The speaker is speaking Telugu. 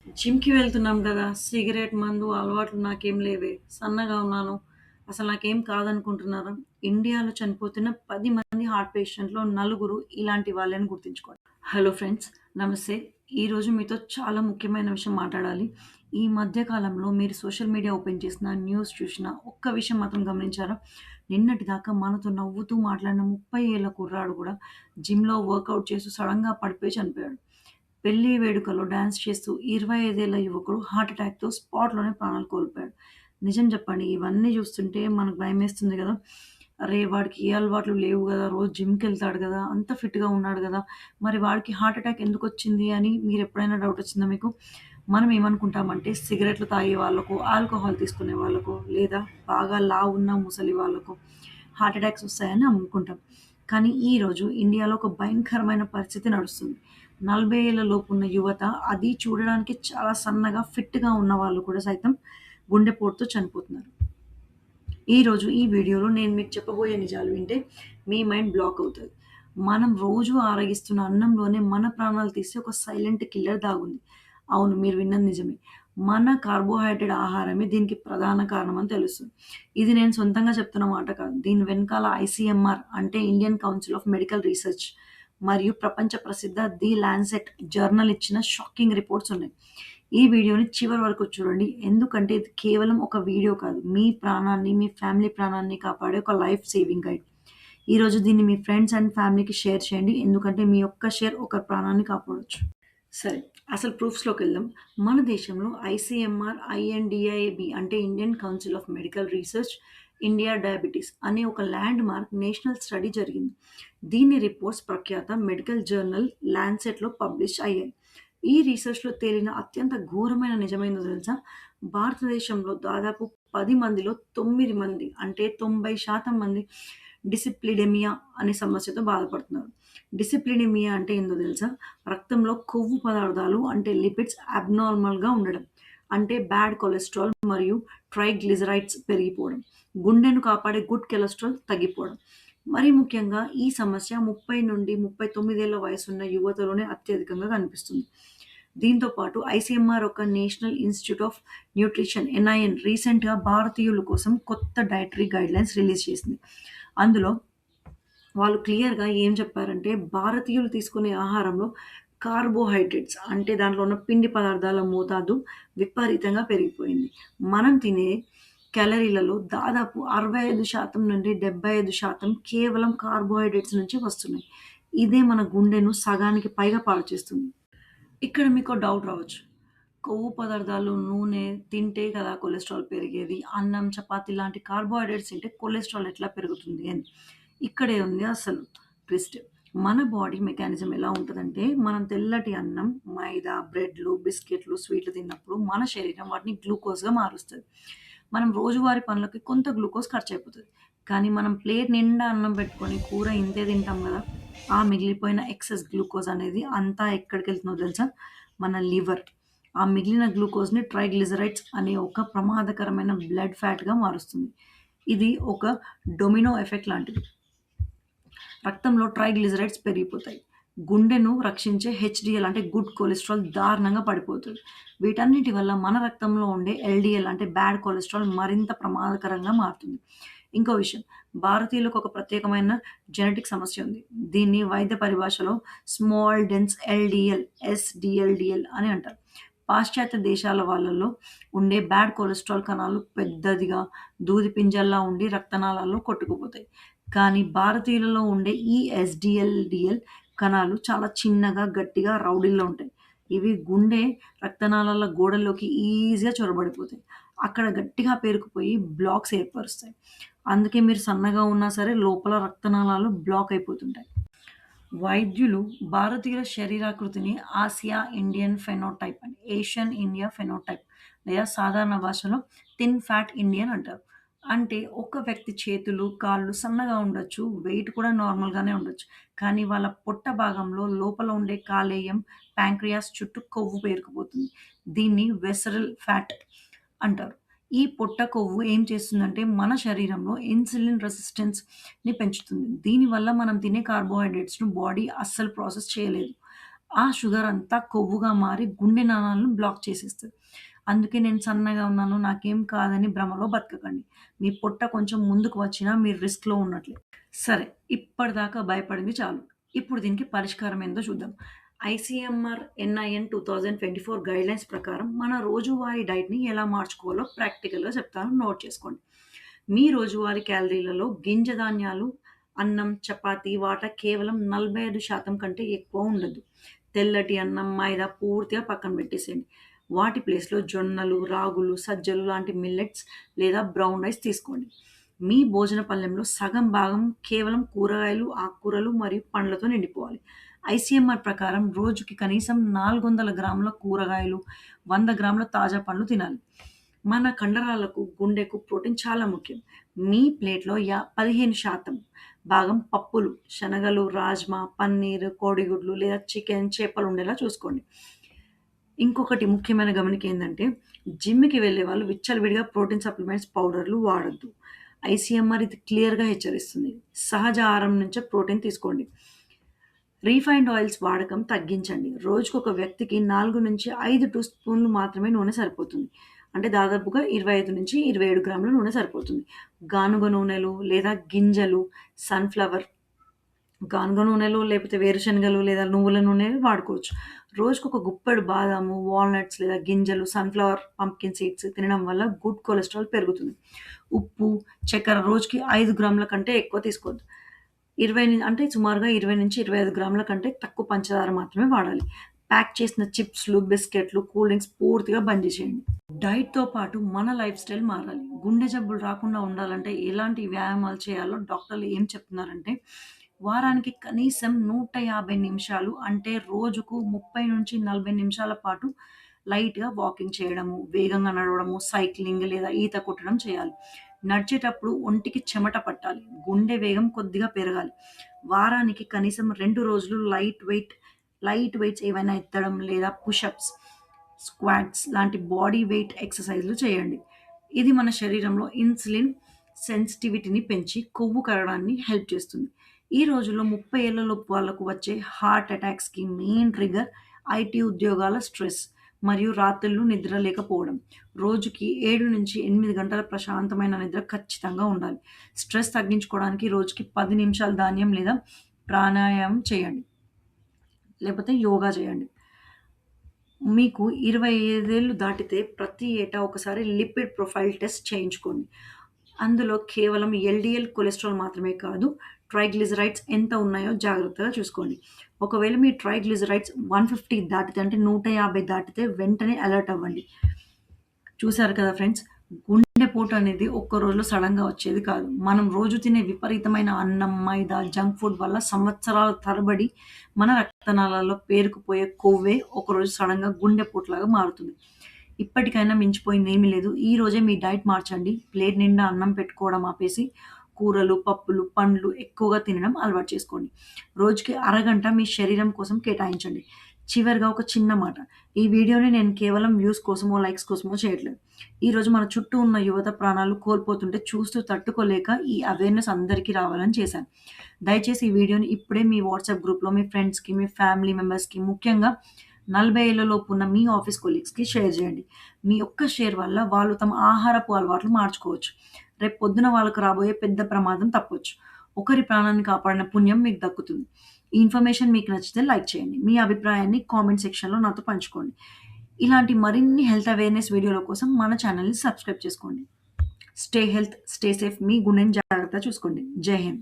జిమ్‌కి వెళ్తున్నాం గదా! సిగరెట్, మందు అలవాట్లు నాకేం లేవే. సన్నగా ఉన్నాను. అసలు నాకేం కాదనుకుంటున్నారా? ఇండియాలో చనిపోతున్న 10 మంది హార్ట్ పేషెంట్‌లో నలుగురు ఇలాంటి వాళ్ళని గుర్తుంచుకోండి. Hello friends. నమస్తే. ఈరోజు మీతో చాలా ముఖ్యమైన విషయం మాట్లాడాలి. ఈ మధ్య కాలంలో మీరు సోషల్ మీడియా ఓపెన్ చేసినా, న్యూస్ చూసినా ఒక్క విషయం మాత్రం గమనించారా? నిన్నటి దాకా మనతో నవ్వుతూ మాట్లాడిన 30 ఏళ్ల కుర్రాడు గూడా జిమ్‌లో వర్కౌట్ చేస్తూ సడెన్‌గా పడిపోయి చనిపోయాడు. పెళ్లి వేడుకలో డాన్స్ చేస్తూ 25 ఏళ్ల యువకుడు హార్ట్ అటాక్‌తో స్పాట్‌లోనే ప్రాణాలు కోల్పోయాడు. నిజం చెప్పండి ఇవన్నీ చూస్తుంటే మనకు భయమేస్తుంది గదా! అరే! వాడికి ఏ అలవాట్లు లేవు గదా! రోజు జిమ్‌కెళ్తాడు గదా! అంత ఫిట్‌గా ఉన్నాడు గదా! మరి వాడికి హార్ట్ అటాక్ ఎందుకొచ్చింది అని మీరెప్పుడైనా డౌట్ వచ్చిందా మీకు? మనం ఏమనుకుంటామంటే సిగరెట్లు తాగే వాళ్ళకో, ఆల్కహాల్ తీసుకునే వాళ్ళకో, లేదా బాగా లావున్న ముసలి వాళ్ళకో హార్ట్ అటాక్స్ వస్తాయని అనుకుంటాం. కానీ ఈరోజు ఇండియాలో ఒక భయంకరమైన పరిస్థితి నడుస్తుంది. 40 ఏళ్ల లోపున్న యువత, అది చూడడానికి చాలా సన్నగా, ఫిట్‌గా ఉన్నవాళ్ళు కూడా సైతం గుండెపోటుతో చనిపోతున్నారు. ఈరోజు ఈ వీడియోలో నేను మీకు చెప్పబోయే నిజాలు వింటే మీ మైండ్ బ్లాక్ అవుతది. మనం రోజు ఆరగిస్తున్న అన్నంలోనే మన ప్రాణాలు తీసే ఒక సైలెంట్ కిల్లర్ దాగుంది. అవును, మీరు విన్నది నిజమే. మన కార్బోహైడ్రేట్ ఆహారమే దీనికి ప్రధాన కారణం అని తెలుస్తుంది. ఇది నేను సొంతంగా చెప్తున్న మాట కాదు. దీని వెనకాల ఐసీఎంఆర్ అంటే Indian council of medical research మరియు ప్రపంచ ప్రసిద్ధ ది లాన్సెట్ జర్నల్ ఇచ్చిన షాకింగ్ రిపోర్ట్స్ ఉన్నాయి. ఈ వీడియోని చివరి వరకు చూడండి. ఎందుకంటే ఇది కేవలం ఒక వీడియో కాదు. మీ ప్రాణాన్ని, మీ ఫ్యామిలీ ప్రాణాన్ని కాపాడే ఒక లైఫ్ సేవింగ్ గైడ్. ఈరోజు దీన్ని మీ ఫ్రెండ్స్ అండ్ ఫ్యామిలీకి షేర్ చేయండి. ఎందుకంటే మీ ఒక్క షేర్ ఒకరి ప్రాణాన్ని కాపాడొచ్చు. సరే. అసలు ప్రూఫ్స్‌లోకెళ్దాం. మన దేశంలో ఐసీఎంఆర్, ఐఎన్‌డిఐబి అంటే Indian council of medical research, India diabetes అనే ఒక ల్యాండ్ మార్క్ నేషనల్ స్టడీ జరిగింది. దీని రిపోర్ట్స్ ప్రఖ్యాత మెడికల్ జర్నల్ లాన్సెట్‌లో పబ్లిష్ అయ్యాయి. ఈ రీసెర్చ్‌లో తేలిన అత్యంత ఘోరమైన నిజమేందో తెలుసా? భారతదేశంలో దాదాపు 10 మందిలో 9 మంది అంటే 90% మంది డిసిప్లిడెమియా అనే సమస్యతో బాధపడుతున్నారు. డిసిప్లిడెమియా అంటే ఏందో తెలుసా? రక్తంలో కొవ్వు పదార్థాలు అంటే లిపిడ్స్ అబ్నార్మల్‌గా ఉండడం. అంటే బ్యాడ్ కొలెస్ట్రాల్ మరియు ట్రైగ్లిజరైడ్స్ పెరిగిపోవడం. గుండెను కాపాడే గుడ్ కొలెస్ట్రాల్ తగ్గిపోవడం. మరీ ముఖ్యంగా ఈ సమస్య 30-39 ఏళ్ల వయసున్న యువతలోనే అత్యధికంగా కనిపిస్తుంది. దీంతో పాటు ఐసీఎంఆర్ ఒక national institute of nutrition NIN రీసెంట్‌గా భారతీయుల కోసం కొత్త డైటరీ గైడ్‌లైన్స్ రిలీజ్ చేసింది. అందులో వాళ్ళు క్లియర్‌గా ఏం చెప్పారంటే, భారతీయులు తీసుకునే ఆహారంలో కార్బోహైడ్రేట్స్ అంటే దాంట్లో ఉన్న పిండి పదార్థాల మోతాదు విపరీతంగా పెరిగిపోయింది. మనం తినే క్యాలరీలలో దాదాపు 65% నుండి 75% కేవలం కార్బోహైడ్రేట్స్ నుంచే వస్తున్నాయి. ఇదే మన గుండెను సగానికి పైగా పాడు చేస్తుంది. ఇక్కడ మీకో డౌట్ రావచ్చు. కొవ్వు పదార్థాలు, నూనె తింటే కదా కొలెస్ట్రాల్ పెరిగేది. అన్నం, చపాతీ లాంటి కార్బోహైడ్రేట్స్ తింటే కొలెస్ట్రాల్ ఎట్లా పెరుగుతుంది అని. ఇక్కడే ఉంది అసలు ట్విస్ట్. మన బాడీ మెకానిజం ఎలా ఉంటదంటే, మనం తెల్లటి అన్నం, మైదా, బ్రెడ్‌లు, బిస్కెట్‌లు, స్వీట్లు తిన్నప్పుడు మన శరీరం వాటిని గ్లూకోజ్‌గా మారుస్తది. మనం రోజువారీ పనులకి కొంత గ్లూకోజ్ ఖర్చయిపోతది. కానీ మనం ప్లేట్ నిండా అన్నం పెట్టుకొని కూర ఇంతే తింటాం గదా! ఆ మిగిలిపోయిన ఎక్సెస్ గ్లూకోజ్ అనేది అంతా ఎక్కడికెళ్తుందో తెలుసా? మన లివర్. ఆ మిగిలిన గ్లూకోజ్‌ని ట్రైగ్లిజరైడ్స్ అనే ఒక ప్రమాదకరమైన బ్లడ్ ఫ్యాట్‌గా మారుస్తుంది. ఇది ఒక డొమినో ఎఫెక్ట్ లాంటిది. రక్తంలో ట్రైగ్లిజరైడ్స్ పెరిగిపోతాయి. గుండెను రక్షించే హెచ్‌డీఎల్ అంటే గుడ్ కొలెస్ట్రాల్ దారుణంగా పడిపోతది. వీటన్నిటి వల్ల మన రక్తంలో ఉండే ఎల్‌డీఎల్ అంటే బ్యాడ్ కొలెస్ట్రాల్ మరింత ప్రమాదకరంగా మారుతుంది. ఇంకో విషయం, భారతీయులకు ఒక ప్రత్యేకమైన జెనెటిక్ సమస్య ఉంది. దీన్ని వైద్య పరిభాషలో స్మాల్ డెన్స్ ఎల్‌డీఎల్, ఎస్‌డీఎల్‌డీఎల్ అని అంటారు. పాశ్చాత్య దేశాల వాళ్ళలో ఉండే బ్యాడ్ కొలెస్ట్రాల్ కణాలు పెద్దదిగా, దూది పింజల్లా ఉండి రక్తనాళాల్లో కొట్టుకుపోతాయి. కానీ భారతీయులలో ఉండే ఈ ఎస్‌డీఎల్-డీఎల్ కణాలు చాలా చిన్నగా, గట్టిగా రౌడీల్లో ఉంటాయి. ఇవి గుండె రక్తనాళాల గోడల్లోకి ఈజీగా చొరబడిపోతాయి. అక్కడ గట్టిగా పేరుకుపోయి బ్లాక్స్ ఏర్పరుస్తాయి. అందుకే మీరు సన్నగా ఉన్నా సరే లోపల రక్తనాళాలు బ్లాక్ అయిపోతుంటాయి. వైద్యులు భారతీయుల శరీరాకృతిని ఆసియా ఇండియన్ ఫెనోటైప్ అని, ఏషియన్ ఇండియా ఫెనోటైప్ లేదా సాధారణ భాషలో థిన్ ఫ్యాట్ ఇండియన్ అంటారు. అంటే ఒక వ్యక్తి చేతులు, కాళ్ళు సన్నగా ఉండొచ్చు. వెయిట్ కూడా నార్మల్‌గానే ఉండొచ్చు. కానీ వాళ్ళ పొట్ట భాగంలో లోపల ఉండే కాలేయం, ప్యాంక్రియాస్ చుట్టూ కొవ్వు పేరుకుపోతుంది. దీన్ని విసరల్ ఫ్యాట్ అంటారు. ఈ పొట్ట కొవ్వు ఏం చేస్తుందంటే మన శరీరంలో ఇన్సులిన్ రెసిస్టెన్స్‌ని పెంచుతుంది. దీనివల్ల మనం తినే కార్బోహైడ్రేట్స్‌ను బాడీ అస్సలు ప్రాసెస్ చేయలేదు. ఆ షుగర్ అంతా కొవ్వుగా మారి గుండె నాళాలను బ్లాక్ చేసేస్తది. అందుకే నేను సన్నగా ఉన్నాను, నాకేం కాదని భ్రమలో బతకకండి. మీ పొట్ట కొంచెం ముందుకు వచ్చినా మీరు రిస్క్‌లో ఉన్నట్లే. సరే, ఇప్పటిదాకా భయపడింది చాలు. ఇప్పుడు దీనికి పరిష్కారం ఏందో చూద్దాం. ఐసీఎంఆర్ ఎన్ఐఎన్ 2024 గైడ్‌లైన్స్ ప్రకారం మన రోజువారీ డైట్‌ని ఎలా మార్చుకోవాలో ప్రాక్టికల్‌గా చెప్తాను. నోట్ చేసుకోండి. మీ రోజువారీ క్యాలరీలలో గింజ ధాన్యాలు, అన్నం, చపాతీ, వాటా కేవలం 45% కంటే ఎక్కువ ఉండొద్దు. తెల్లటి అన్నం, మైదా పూర్తిగా పక్కన పెట్టేసేయండి. వాటి ప్లేస్‌లో జొన్నలు, రాగులు, సజ్జలు లాంటి మిల్లెట్స్ లేదా బ్రౌన్ రైస్ తీసుకోండి. మీ భోజన పళ్ళెంలో సగం భాగం కేవలం కూరగాయలు, ఆకుకూరలు మరియు పండ్లతో నిండిపోవాలి. ఐసీఎంఆర్ ప్రకారం రోజుకి కనీసం 400 గ్రాముల కూరగాయలు, 100 గ్రాముల తాజా పండ్లు తినాలి. మన కండరాలకు, గుండెకు ప్రోటీన్ చాలా ముఖ్యం. మీ ప్లేట్‌లో 15% భాగం పప్పులు, శనగలు, రాజ్మా, పన్నీర్, కోడిగుడ్లు లేదా చికెన్, చేపలు ఉండేలా చూసుకోండి. ఇంకొకటి ముఖ్యమైన గమనిక ఏందంటే, జిమ్‌కి వెళ్ళే వాళ్ళు విచ్చలవిడిగా ప్రోటీన్ సప్లిమెంట్స్ పౌడర్‌లు వాడొద్దు. ఐసీఎంఆర్ ఇది క్లియర్‌గా హెచ్చరిస్తుంది. సహజ ఆహారం నుంచే ప్రోటీన్ తీసుకోండి. రీఫైన్డ్ ఆయిల్స్ వాడకం తగ్గించండి. రోజుకొక వ్యక్తికి 4-5 టీ స్పూన్లు మాత్రమే నూనె సరిపోతుంది. అంటే దాదాపుగా 25-27 గ్రాముల నూనె సరిపోతుంది. గానుగ నూనెలు లేదా గింజలు, సన్‌ఫ్లవర్ గానుగ నూనెలు లేకపోతే వేరుశనగలు లేదా నువ్వుల నూనె వాడుకోవచ్చు. రోజుకొక గుప్పెడు బాదాము, వాల్‌నట్స్ లేదా గింజలు, సన్‌ఫ్లవర్, పంప్కిన్ సీడ్స్ తినడం వల్ల గుడ్ కొలెస్ట్రాల్ పెరుగుతుంది. ఉప్పు, చక్కెర రోజుకి 5 గ్రాముల కంటే ఎక్కువ తీసుకోవద్దు. 20 అంటే సుమారుగా 20-25 గ్రాముల కంటే తక్కువ పంచదార మాత్రమే వాడాలి. ప్యాక్ చేసిన చిప్స్‌లు, బిస్కెట్‌లు, కూల్ డ్రింక్స్ పూర్తిగా బంద్ చేసేయండి. డైట్‌తో పాటు మన లైఫ్ స్టైల్ మారాలి. గుండె జబ్బులు రాకుండా ఉండాలంటే ఎలాంటి వ్యాయామాలు చేయాలో డాక్టర్లు ఏం చెప్తున్నారంటే, వారానికి కనీసం 150 నిమిషాలు అంటే రోజుకు 30-40 నిమిషాల పాటు లైట్‌గా వాకింగ్ చేయడము, వేగంగా నడవడము, సైక్లింగ్ లేదా ఈత కొట్టడం చేయాలి. నడిచేటప్పుడు ఒంటికి చెమట పట్టాలి. గుండె వేగం కొద్దిగా పెరగాలి. వారానికి కనీసం 2 రోజులు లైట్ వెయిట్స్ ఏవైనా ఎత్తడం లేదా పుషప్స్, స్క్వాట్స్ లాంటి బాడీ వెయిట్ ఎక్సర్‌సైజ్‌లు చేయండి. ఇది మన శరీరంలో ఇన్సులిన్ సెన్సిటివిటీని పెంచి కొవ్వు కరగడాన్ని హెల్ప్ చేస్తుంది. ఈ రోజుల్లో 30 ఏళ్లలోపు వాళ్ళకు వచ్చే హార్ట్ అటాక్స్‌కి మెయిన్ ట్రిగ్గర్ ఐటీ ఉద్యోగాల స్ట్రెస్ మరియు రాత్రుళ్ళు నిద్ర లేకపోవడం. రోజుకి 7-8 గంటల ప్రశాంతమైన నిద్ర ఖచ్చితంగా ఉండాలి. స్ట్రెస్ తగ్గించుకోవడానికి రోజుకి 10 నిమిషాలు ధ్యానం లేదా ప్రాణాయామం చేయండి. లేకపోతే యోగా చేయండి. మీకు 25 ఏళ్ళు దాటితే ప్రతి ఏటా ఒకసారి లిపిడ్ ప్రొఫైల్ టెస్ట్ చేయించుకోండి. అందులో కేవలం ఎల్‌డీఎల్ కొలెస్ట్రాల్ మాత్రమే కాదు, ట్రైగ్లిజరైడ్స్ ఎంత ఉన్నాయో జాగ్రత్తగా చూసుకోండి. ఒకవేళ మీ ట్రైగ్లిజరైడ్స్ 150 దాటితే అంటే 150 దాటితే వెంటనే అలర్ట్ అవ్వండి. చూసారు కదా ఫ్రెండ్స్. గుండెపోటు అనేది ఒక్క రోజులో సడెన్‌గా వచ్చేది కాదు. మనం రోజు తినే విపరీతమైన అన్నం, మైదా, జంక్ ఫుడ్ వల్ల సంవత్సరాల తరబడి మన రక్తనాళాల్లో పేరుకుపోయే కొవ్వే ఒకరోజు సడెన్‌గా గుండెపోటులాగా మారుతుంది. ఇప్పటికైనా మించిపోయిందేమీ లేదు. ఈ రోజే మీ డైట్ మార్చండి. ప్లేట్ నిండా అన్నం పెట్టుకోవడం ఆపేసి కూరలు, పప్పులు, పండ్లు ఎక్కువగా తినడం అలవాటు చేసుకోండి. రోజుకి అరగంట మీ శరీరం కోసం కేటాయించండి. చివరగా ఒక చిన్న మాట. ఈ వీడియోని నేను కేవలం వ్యూస్ కోసమో, లైక్స్ కోసమో చేయట్లేదు. ఈరోజు మన చుట్టూ ఉన్న యువత ప్రాణాలు కోల్పోతుంటే చూస్తూ తట్టుకోలేక ఈ అవేర్‌నెస్ అందరికీ రావాలని చేశాను. దయచేసి ఈ వీడియోని ఇప్పుడే మీ వాట్సాప్ గ్రూప్‌లో మీ ఫ్రెండ్స్‌కి, మీ ఫ్యామిలీ మెంబర్స్‌కి ముఖ్యంగా 40 ఏళ్లలోపు ఉన్న మీ ఆఫీస్ కొలీగ్స్‌కి షేర్ చేయండి. మీ ఒక్క షేర్ వల్ల వాళ్ళు తమ ఆహారపు అలవాట్లు మార్చుకోవచ్చు. రేపు పొద్దున వాళ్ళకి రాబోయే పెద్ద ప్రమాదం తప్పొచ్చు. ఒకరి ప్రాణాన్ని కాపాడిన పుణ్యం మీకు దక్కుతుంది. ఈ ఇన్ఫర్మేషన్ మీకు నచ్చితే లైక్ చేయండి. మీ అభిప్రాయాన్ని కామెంట్ సెక్షన్‌లో నాతో పంచుకోండి. ఇలాంటి మరిన్ని హెల్త్ అవేర్‌నెస్ వీడియోల కోసం మన ఛానెల్‌ని సబ్స్క్రైబ్ చేసుకోండి. Stay health, stay safe. మీ గుండెని జాగ్రత్తగా చూసుకోండి. జై హింద్.